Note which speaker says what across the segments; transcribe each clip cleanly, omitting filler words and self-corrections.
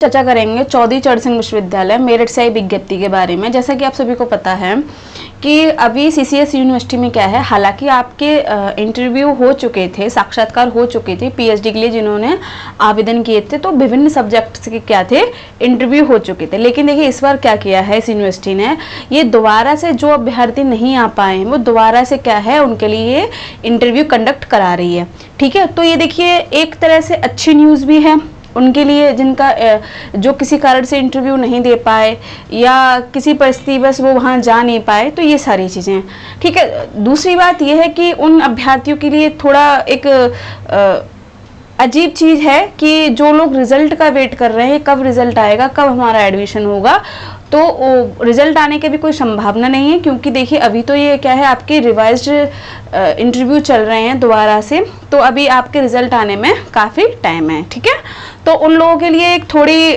Speaker 1: चर्चा करेंगे चौधरी चरण सिंह विश्वविद्यालय मेरठ से आई विज्ञप्ति के बारे में। जैसा कि आप सभी को पता है कि अभी सीसीएस यूनिवर्सिटी में क्या है, हालांकि आपके इंटरव्यू हो चुके थे, साक्षात्कार हो चुके थे पीएचडी के लिए जिन्होंने आवेदन किए थे, तो विभिन्न सब्जेक्ट्स के क्या थे, इंटरव्यू हो चुके थे। लेकिन देखिए इस बार क्या किया है इस यूनिवर्सिटी ने, ये दोबारा से जो अभ्यर्थी नहीं आ पाए हैं वो दोबारा से क्या है उनके लिए इंटरव्यू कंडक्ट करा रही है। ठीक है, तो ये देखिए एक तरह से अच्छी न्यूज़ भी है उनके लिए जिनका जो किसी कारण से इंटरव्यू नहीं दे पाए या किसी परिस्थिति बस वो वहाँ जा नहीं पाए, तो ये सारी चीज़ें। ठीक है, दूसरी बात ये है कि उन अभ्यर्थियों के लिए थोड़ा एक अजीब चीज़ है कि जो लोग रिजल्ट का वेट कर रहे हैं, कब रिजल्ट आएगा, कब हमारा एडमिशन होगा, तो रिजल्ट आने की भी कोई संभावना नहीं है, क्योंकि देखिए अभी तो ये क्या है आपके रिवाइज्ड इंटरव्यू चल रहे हैं दोबारा से, तो अभी आपके रिजल्ट आने में काफ़ी टाइम है। ठीक है, तो उन लोगों के लिए एक थोड़ी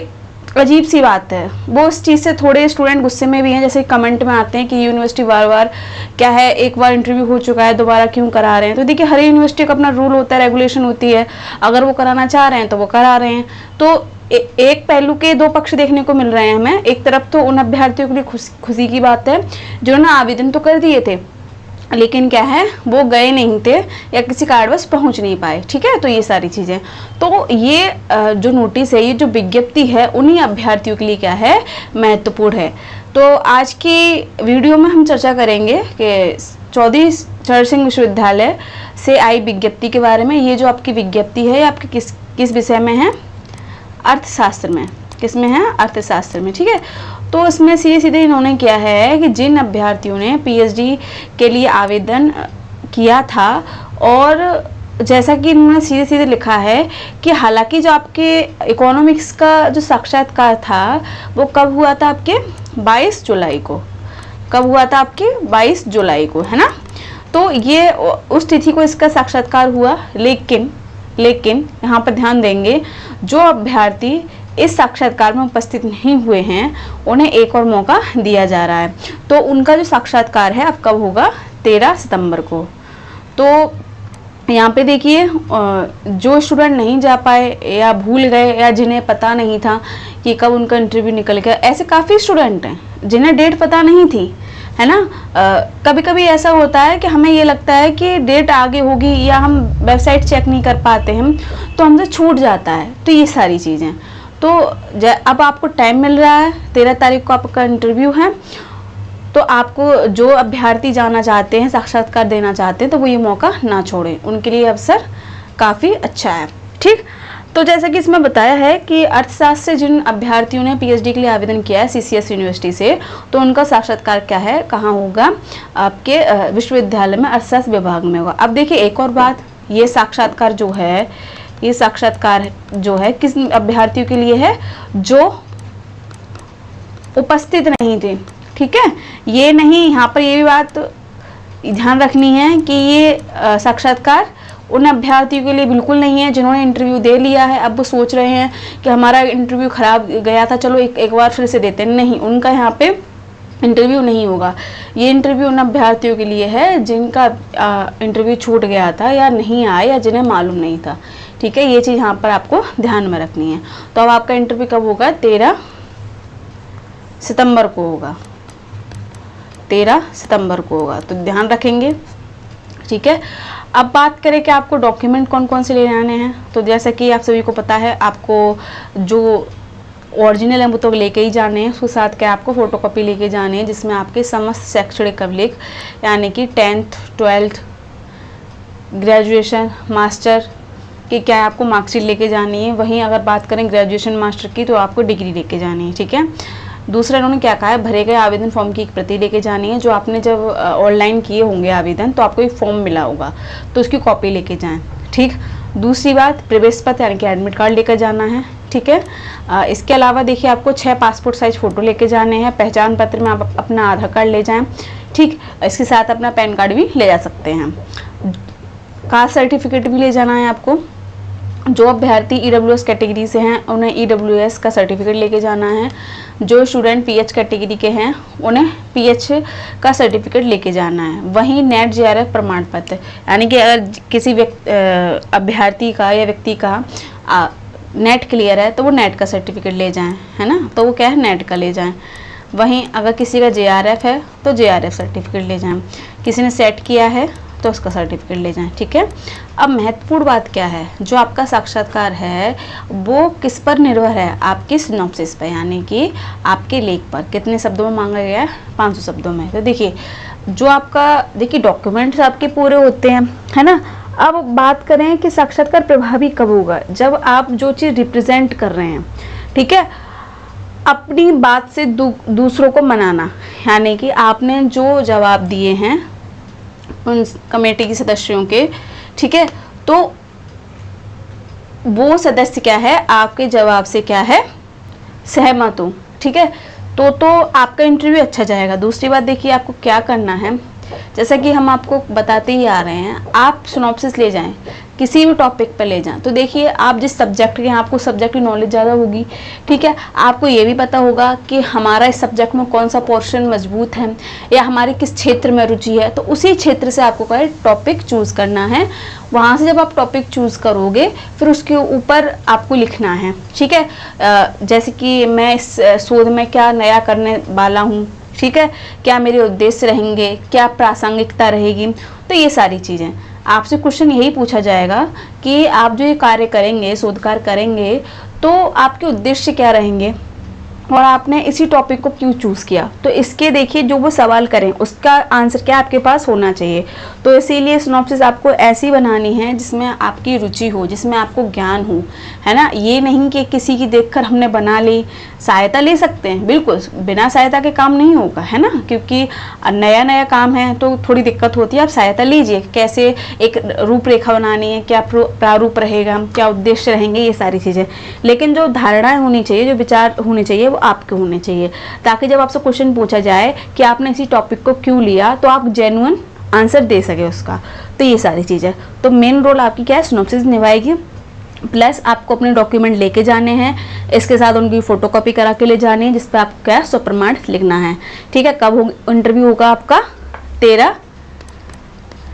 Speaker 1: अजीब सी बात है, वो इस चीज़ से थोड़े स्टूडेंट गुस्से में भी हैं। जैसे कमेंट में आते हैं कि यूनिवर्सिटी बार बार क्या है, एक बार इंटरव्यू हो चुका है दोबारा क्यों करा रहे हैं। तो देखिए हर यूनिवर्सिटी का अपना रूल होता है, रेगुलेशन होती है, अगर वो कराना चाह रहे हैं तो वो करा रहे हैं। तो एक पहलू के दो पक्ष देखने को मिल रहे हैं हमें। एक तरफ तो उन अभ्यर्थियों के लिए खुशी की बात है जिन्होंने आवेदन तो कर दिए थे लेकिन क्या है वो गए नहीं थे या किसी कारणवश पहुंच नहीं पाए। ठीक है, तो ये सारी चीज़ें, तो ये जो नोटिस है, ये जो विज्ञप्ति है, उन्हीं अभ्यर्थियों के लिए क्या है महत्वपूर्ण है। तो आज की वीडियो में हम चर्चा करेंगे कि चौधरी चरण सिंह विश्वविद्यालय से आई विज्ञप्ति के बारे में। ये जो आपकी विज्ञप्ति है आपके किस विषय में है, अर्थशास्त्र में। किस में है, अर्थशास्त्र में। ठीक है, तो इसमें सीधे इन्होंने किया है कि जिन अभ्यर्थियों ने पीएचडी के लिए आवेदन किया था, और जैसा कि इन्होंने सीधे लिखा है कि हालांकि जो आपके इकोनॉमिक्स का जो साक्षात्कार था वो कब हुआ था, आपके 22 जुलाई को। कब हुआ था, आपके 22 जुलाई को, है ना। तो ये उस तिथि को इसका साक्षात्कार हुआ, लेकिन यहाँ पर ध्यान देंगे जो अभ्यर्थी इस साक्षात्कार में उपस्थित नहीं हुए हैं उन्हें एक और मौका दिया जा रहा है। तो उनका जो साक्षात्कार है अब कब होगा, 13 सितंबर को। तो यहाँ पे देखिए जो स्टूडेंट नहीं जा पाए या भूल गए या जिन्हें पता नहीं था कि कब उनका इंटरव्यू निकल गया, ऐसे काफ़ी स्टूडेंट हैं जिन्हें डेट पता नहीं थी, है ना। कभी कभी ऐसा होता है कि हमें ये लगता है कि डेट आगे होगी या हम वेबसाइट चेक नहीं कर पाते हैं तो हमसे छूट जाता है। तो ये सारी चीज़ें, तो अब आपको टाइम मिल रहा है, 13 तारीख को आपका इंटरव्यू है, तो आपको जो अभ्यर्थी जाना चाहते हैं, साक्षात्कार देना चाहते हैं, तो वो ये मौका ना छोड़ें, उनके लिए अवसर काफ़ी अच्छा है। ठीक, तो जैसा कि इसमें बताया है कि अर्थशास्त्र से जिन अभ्यर्थियों ने पीएचडी के लिए आवेदन किया है सीसीएस यूनिवर्सिटी से, तो उनका साक्षात्कार क्या है, कहाँ होगा, आपके विश्वविद्यालय में अर्थशास्त्र विभाग में होगा। अब देखिए एक और बात, ये साक्षात्कार जो है किस अभ्यर्थियों के लिए है, जो उपस्थित नहीं थे। ठीक है, ये नहीं, यहाँ पर ये भी बात ध्यान रखनी है कि ये साक्षात्कार उन अभ्यर्थियों के लिए बिल्कुल नहीं है जिन्होंने इंटरव्यू दे लिया है, अब वो सोच रहे हैं कि हमारा इंटरव्यू खराब गया था, चलो एक बार फिर से देते हैं। नहीं, उनका यहाँ पे इंटरव्यू नहीं होगा। ये इंटरव्यू उन अभ्यर्थियों के लिए है जिनका इंटरव्यू छूट गया था या नहीं आया या जिन्हें मालूम नहीं था। ठीक है, ये चीज़ यहाँ पर आपको ध्यान में रखनी है। तो अब आपका इंटरव्यू कब होगा, 13 सितंबर को होगा, 13 सितंबर को होगा, तो ध्यान रखेंगे। ठीक है, अब बात करें कि आपको डॉक्यूमेंट कौन कौन से ले आने हैं। तो जैसा कि आप सभी को पता है, आपको जो ओरिजिनल है वो तो लेके ही जाने हैं, उसके साथ क्या आपको फोटोकॉपी लेके जाने हैं जिसमें आपके समस्त शैक्षणिक अभिलेख यानी कि 10th 12th ग्रेजुएशन मास्टर की क्या है आपको मार्कशीट लेके जानी है। वहीं अगर बात करें ग्रेजुएशन मास्टर की तो आपको डिग्री लेके जानी है। ठीक है, दूसरा इन्होंने क्या कहा है, भरे गए आवेदन फॉर्म की एक प्रति लेके जानी है। जो आपने जब ऑनलाइन किए होंगे आवेदन तो आपको एक फॉर्म मिला होगा तो उसकी कॉपी लेके जाएं। ठीक, दूसरी बात प्रवेश पत्र यानी कि एडमिट कार्ड लेकर जाना है। ठीक है, इसके अलावा देखिए आपको 6 पासपोर्ट साइज फ़ोटो लेके जाने हैं। पहचान पत्र में आप अपना आधार कार्ड ले जाएं। ठीक, इसके साथ अपना पैन कार्ड भी ले जा सकते हैं। कास्ट सर्टिफिकेट भी ले जाना है आपको। जो अभ्यर्थी ईडब्ल्यूएस कैटेगरी से हैं उन्हें ईडब्ल्यूएस का सर्टिफिकेट लेके जाना है। जो स्टूडेंट पीएच कैटेगरी के हैं उन्हें पीएच का सर्टिफिकेट लेके जाना है। वहीं नेट जेआरएफ प्रमाण पत्र यानी कि अगर किसी अभ्यर्थी का या व्यक्ति का नेट क्लियर है तो वो नेट का सर्टिफिकेट ले जाएं, है ना, तो वो क्या है, नेट का ले जाएं। वहीं अगर किसी का JRF है तो JRF सर्टिफिकेट ले जाएं, किसी ने सेट किया है तो उसका सर्टिफिकेट ले जाएं, ठीक है। अब महत्वपूर्ण बात क्या है, जो आपका साक्षात्कार है वो किस पर निर्भर है, आपकी सिनॉप्सिस पर, यानी कि आपके लेख पर। कितने शब्दों में मांगा गया है, 500 शब्दों में। तो देखिए जो आपका, देखिए डॉक्यूमेंट्स आपके पूरे होते हैं, है ना। अब बात करें कि साक्षात्कार प्रभावी कब होगा, जब आप जो चीज़ रिप्रेजेंट कर रहे हैं, ठीक है, अपनी बात से दूसरों को मनाना, यानी कि आपने जो जवाब दिए हैं उन कमेटी के सदस्यों के, ठीक है, तो वो सदस्य क्या है, आपके जवाब से क्या है, सहमत हो, ठीक है, तो आपका इंटरव्यू अच्छा जाएगा। दूसरी बात देखिए आपको क्या करना है, जैसा कि हम आपको बताते ही आ रहे हैं, आप सिनॉप्सिस ले जाएं, किसी भी टॉपिक पर ले जाएं। तो देखिए आप जिस सब्जेक्ट के हैं, आपको सब्जेक्ट की नॉलेज ज़्यादा होगी, ठीक है, आपको ये भी पता होगा कि हमारा इस सब्जेक्ट में कौन सा पोर्शन मजबूत है या हमारी किस क्षेत्र में रुचि है, तो उसी क्षेत्र से आपको क्या टॉपिक चूज़ करना है। वहाँ से जब आप टॉपिक चूज़ करोगे फिर उसके ऊपर आपको लिखना है, ठीक है। जैसे कि मैं इस शोध में क्या नया करने वाला हूँ, ठीक है, क्या मेरे उद्देश्य रहेंगे, क्या प्रासंगिकता रहेगी, तो ये सारी चीज़ें आपसे क्वेश्चन यही पूछा जाएगा कि आप जो ये कार्य करेंगे, शोध कार्य करेंगे, तो आपके उद्देश्य क्या रहेंगे और आपने इसी टॉपिक को क्यों चूज़ किया। तो इसके देखिए जो वो सवाल करें उसका आंसर क्या आपके पास होना चाहिए। तो इसीलिए सिनॉप्सिस आपको ऐसी बनानी है जिसमें आपकी रुचि हो, जिसमें आपको ज्ञान हो, है ना। ये नहीं कि किसी की देखकर हमने बना ली। सहायता ले सकते हैं, बिल्कुल, बिना सहायता के काम नहीं होगा, है ना, क्योंकि नया नया काम है तो थोड़ी दिक्कत होती है। आप सहायता लीजिए, कैसे एक रूपरेखा बनानी है, क्या प्रारूप रहेगा, क्या उद्देश्य रहेंगे, ये सारी चीज़ें। लेकिन जो धारणाएं होनी चाहिए, जो विचार होने चाहिए, वो आपके होने चाहिए, ताकि जब आपसे क्वेश्चन पूछा जाए कि आपने इसी टॉपिक को क्यों लिया, तो आप जेन्युइन आंसर दे सके उसका। तो ये सारी चीज़ें, तो मेन रोल आपकी क्या है, सिनॉप्सिस निभाएगी। प्लस आपको अपने डॉक्यूमेंट लेके जाने हैं, इसके साथ उनकी फोटोकॉपी करा के ले जानी है, जिस पर आपको क्या स्वप्रमाण लिखना है, ठीक है। कब इंटरव्यू होगा आपका, 13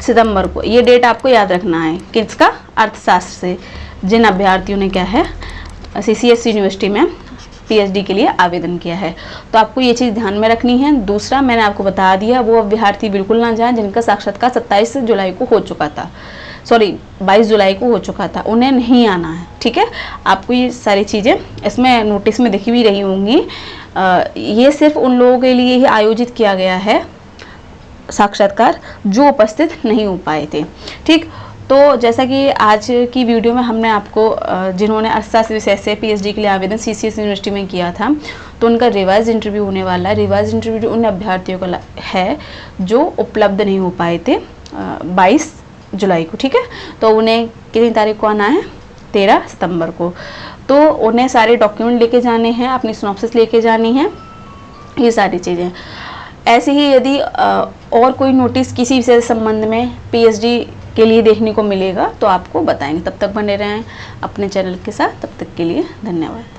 Speaker 1: सितंबर को। ये डेट आपको याद रखना है, किसका, अर्थशास्त्र से जिन अभ्यर्थियों ने क्या है CCS यूनिवर्सिटी में PhD के लिए आवेदन किया है। तो आपको ये चीज़ ध्यान में रखनी है। दूसरा मैंने आपको बता दिया, वो अभ्यर्थी बिल्कुल ना जाएं जिनका साक्षात्कार 27 जुलाई को हो चुका था, 22 जुलाई को हो चुका था, उन्हें नहीं आना है, ठीक है। आपको ये सारी चीज़ें इसमें नोटिस में दिखी भी रही होंगी। ये सिर्फ उन लोगों के लिए ही आयोजित किया गया है साक्षात्कार जो उपस्थित नहीं हो पाए थे, ठीक। तो जैसा कि आज की वीडियो में हमने आपको जिन्होंने अर्थशास्त्र विषय से PhD के लिए आवेदन CCS यूनिवर्सिटी में किया था, तो उनका रिवाइज इंटरव्यू होने वाला है। रिवाइज इंटरव्यू उन अभ्यर्थियों का है जो उपलब्ध नहीं हो पाए थे 22 जुलाई को, ठीक है। तो उन्हें कितनी तारीख को आना है, 13 सितंबर को। तो उन्हें सारे डॉक्यूमेंट लेके जाने हैं, अपनी सिनॉप्सिस लेके जानी है, ये सारी चीज़ें। ऐसे ही यदि और कोई नोटिस किसी विषय संबंध में PhD के लिए देखने को मिलेगा तो आपको बताएंगे। तब तक बने रहें अपने चैनल के साथ। तब तक के लिए धन्यवाद।